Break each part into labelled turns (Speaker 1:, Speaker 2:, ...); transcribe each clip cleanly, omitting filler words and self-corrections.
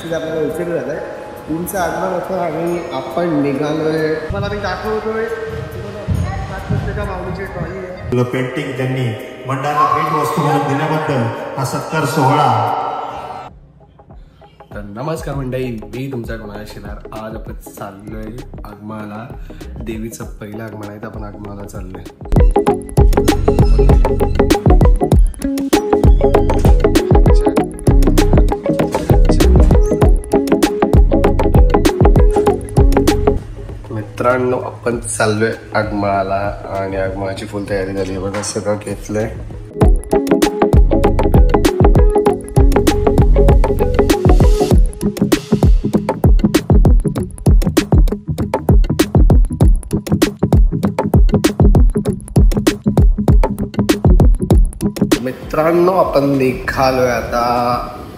Speaker 1: Actually आपल्याला उशीर झाला आहे. तुमचं आगमन होतं आणि आपण निघालोय. मला मी दाखवतोय माऊलीची ट्रॉली आहे.
Speaker 2: पेंटिंग त्यांनी मंडळाला भेट वस्तू म्हणून दिल्याबद्दल हा सत्कार सोहळा.
Speaker 1: तर नमस्कार मंडळी, मी तुमचा कुणाल शिनार. आज आपण चाललोय आगमनाला. देवीचं पहिलं आगमन आहे तर आपण आगमनाला चाललोय. मित्रांनो, आपण चाललोय आगमनाला आणि आगमनाची फुल तयारी झाली. बघा सगळं घेतलंय. मित्रांनो, आपण निघालोय आता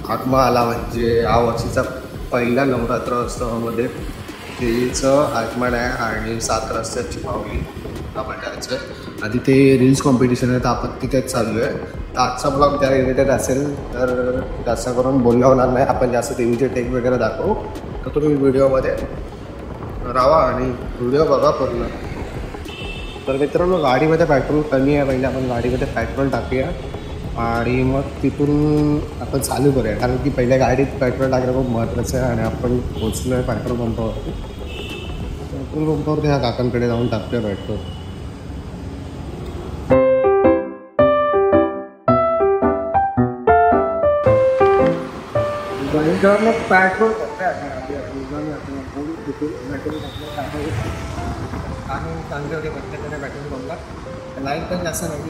Speaker 1: आगमनाला. म्हणजे या वर्षीचा पहिला नवरात्र उत्सवामध्ये देवीचं आगमन आहे आणि 7 रस्त्याची माऊली आपण जायचं आहे. आधी ते रील्स कॉम्पिटिशन आहे तर आपण तिथेच चाललो आहे. तर आजचा ब्लॉग त्या रिलेटेड असेल तर जास्त करून बोलणं होणार नाही. आपण जास्त देवीचे टेक वगैरे दाखवू, तर तुम्ही व्हिडिओमध्ये राहा आणि व्हिडिओ बघा पूर्ण. तर मित्रांनो, गाडीमध्ये पेट्रोल कमी आहे. पहिले आपण गाडीमध्ये पेट्रोल टाकूया आणि मग तिथून आपण चालू करूया. कारण की पहिल्या गाडीत पेट्रोल टाकणं खूप महत्त्वाचं आहे. आणि आपण पोचलो आहे पेट्रोल पंपावरती. पेट्रोल पंपावरती ह्या काकांकडे जाऊन टाकूया पेट्रोल. पेट्रोल आणि चांगले होते प्रत्येकाने पेट्रोल पंपला. लाईन पण जास्त नव्हती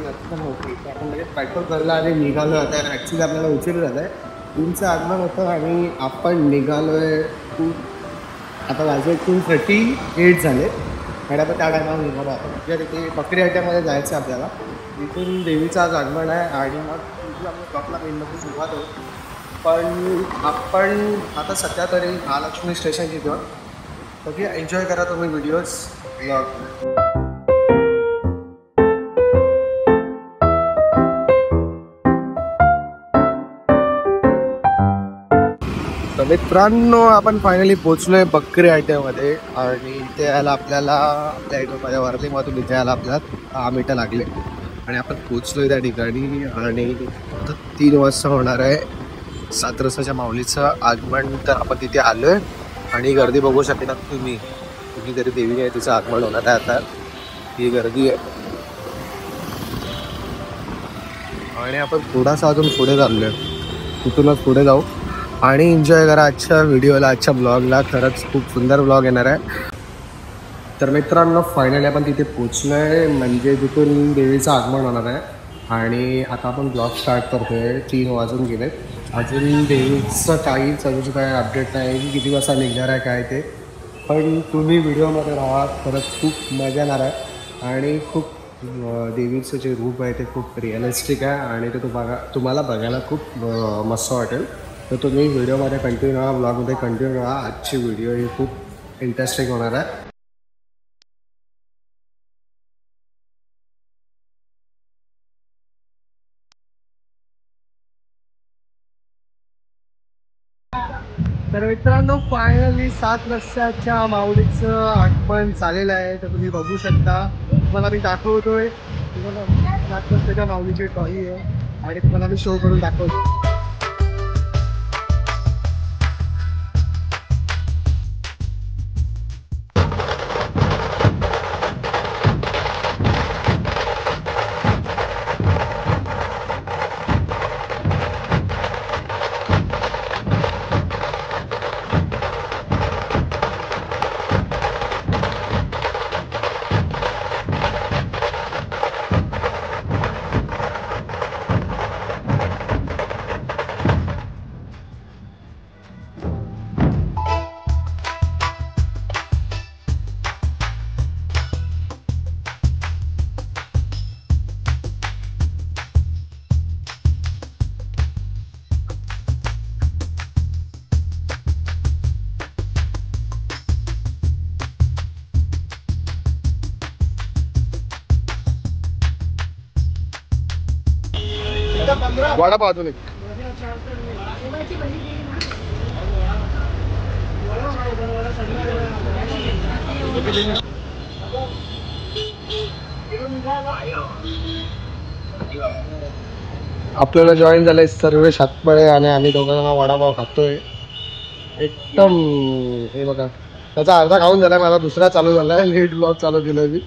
Speaker 1: तर आपण लगेच पेट्रोल भरला आणि निघालो. आता ॲक्च्युली आपल्याला उशीर झाला आहे. तुमचं आगमन होतं आणि आपण निघालो आहे. आता वाजले 2:38 झाले आणि आपण त्या टायमाला निघालो. आपण म्हणजे तिथे बकरी अड्ड्यामध्ये जायचं आहे आपल्याला. तिथून देवीचं आज आगमन आहे आणि मग तिथून आपण ब्लॉगला मेनमध्ये सुरुवात होतो. पण आपण आता सध्या तरी महालक्ष्मी स्टेशनची घेऊन बघूया. एन्जॉय करा तुम्ही व्हिडिओज ब्लॉग. तर मित्रांनो, आपण फायनली पोचलोय बकरी अड्ड्यामध्ये आणि इथे यायला आपल्याला आपल्या इथं वर्धेमधून इथे यायला आपल्याला 10 मिनिटं लागले आणि आपण पोचलोय त्या ठिकाणी. आणि 3 वाजता होणार आहे 7 रस्त्याच्या माऊलीचं आगमन. तर आपण तिथे आलोय आणि गर्दी बघू शकता तुम्ही. कुठलीतरी देवी आहे, तिचं आगमन होणार आहे. आता ही गर्दी आहे आणि आपण थोडासा अजून पुढे चाललोय. तिथूनच पुढे जाऊ आणि एन्जॉय करा आजच्या व्हिडिओला, आजच्या ब्लॉगला. खरंच खूप सुंदर ब्लॉग येणार आहे. तर मित्रांनो, फायनली आपण तिथे पोचलो आहे. म्हणजे तिथून देवीचं आगमन होणार आहे आणि आता आपण ब्लॉग स्टार्ट करतोय. 3 वाजून गेले. अजून देवीचं काहीच अजून काय अपडेट नाही की किती वाजता निघणार आहे काय ते. पण तुम्ही व्हिडिओमध्ये राहा, खरंच खूप मजा येणार आहे. आणि खूप देवीचं जे रूप आहे ते खूप रिअलिस्टिक आहे आणि ते तुम्हाला बघायला खूप मस्त वाटेल. तर तुम्ही व्हिडिओमध्ये कंटिन्यू राहा, ब्लॉगमध्ये कंटिन्यू राहा. आजची व्हिडिओ ही खूप इंटरेस्टिंग होणार आहे. तर मित्रांनो, फायनली 7 रस्त्याच्या माऊलीचं आगमन झालेलं आहे. तर तुम्ही बघू शकता. तुम्हाला मी दाखवतोय. तुम्हाला 7 रस्त्याच्या माऊलीची ट्रॉली आहे आणि तुम्हाला मी शो करून दाखवतो. वडापाव अजून एक. आपल्याला जॉईन झालंय सर्वेश हातपळे आणि आम्ही दोघांना वडापाव खातोय एकदम. हे बघा त्याचा अर्धा खाऊन झालाय, माझा दुसरा चालू झालाय, लेट ब्लॉग चालू केलाय मी.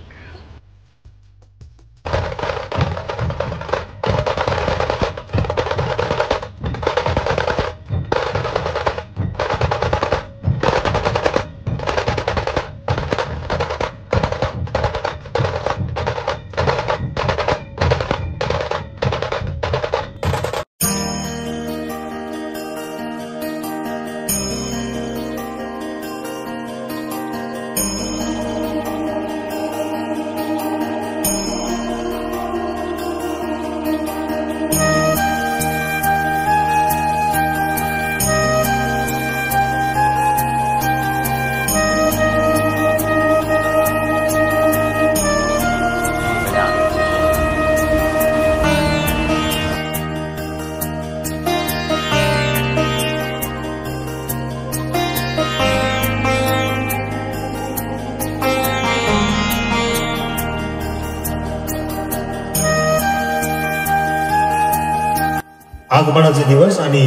Speaker 2: आगमनाचे दिवस आणि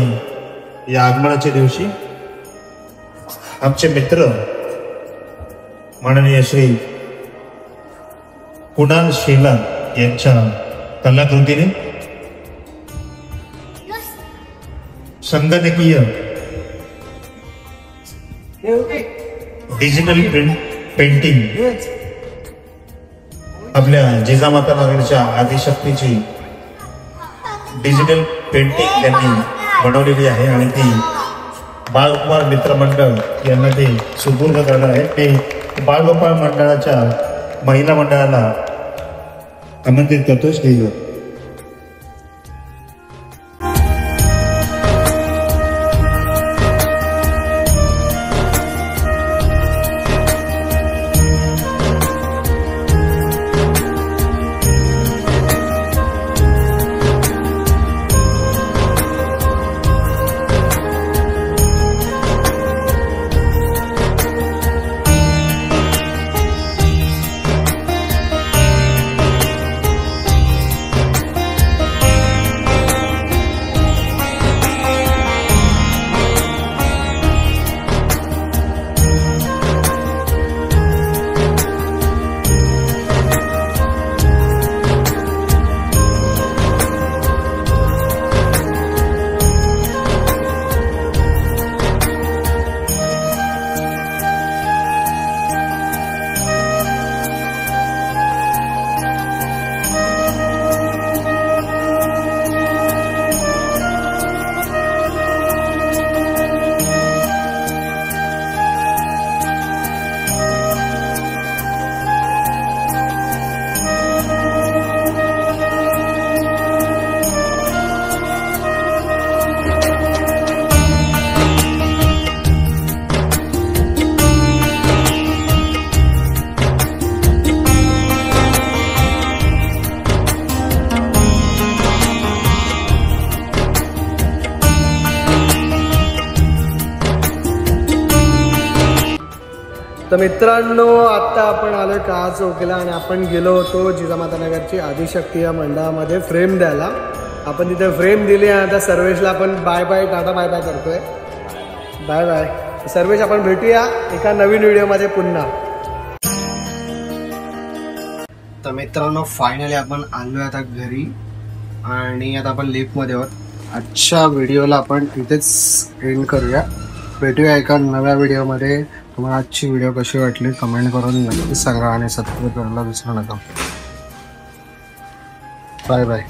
Speaker 2: या आगमनाच्या दिवशी आमचे मित्र माननीय श्री कुणाल शेलार यांच्या कलाकृतीने संगणकीय डिजिटल पेंटिंग आपल्या जिजामाता नगरच्या आदिशक्तीची डिजिटल पेंटिंग त्यांनी बनवलेली आहे आणि ती बाळगोपाळ मित्रमंडळ यांना ते सुपूर्द करणार आहे. ते बाळगोपाळ मंडळाच्या महिला मंडळाला आमंत्रित करतो स्टेजवर.
Speaker 1: तर मित्रांनो, आता आपण आलोय का चौकीला आणि आपण गेलो होतो जिजामाता नगरची आदिशक्ती या मंडळामध्ये फ्रेम द्यायला. आपण तिथे फ्रेम दिली आणि आता सर्वेशला आपण bye bye tata bye bye करतोय. बाय बाय सर्वेश, आपण भेटूया एका नवीन व्हिडिओमध्ये पुन्हा. तर मित्रांनो, फायनली आपण आलोय आता घरी आणि आता आपण लिफ्टमध्ये आहोत. आजच्या व्हिडिओला आपण इथेच एंड करूया. भेटूया एका नव्या व्हिडिओमध्ये. तुम्हाला आजची व्हिडिओ कशी वाटली कमेंट करून नक्की सांगा आणि सबस्क्राईब करायला विसरू नका. Bye bye.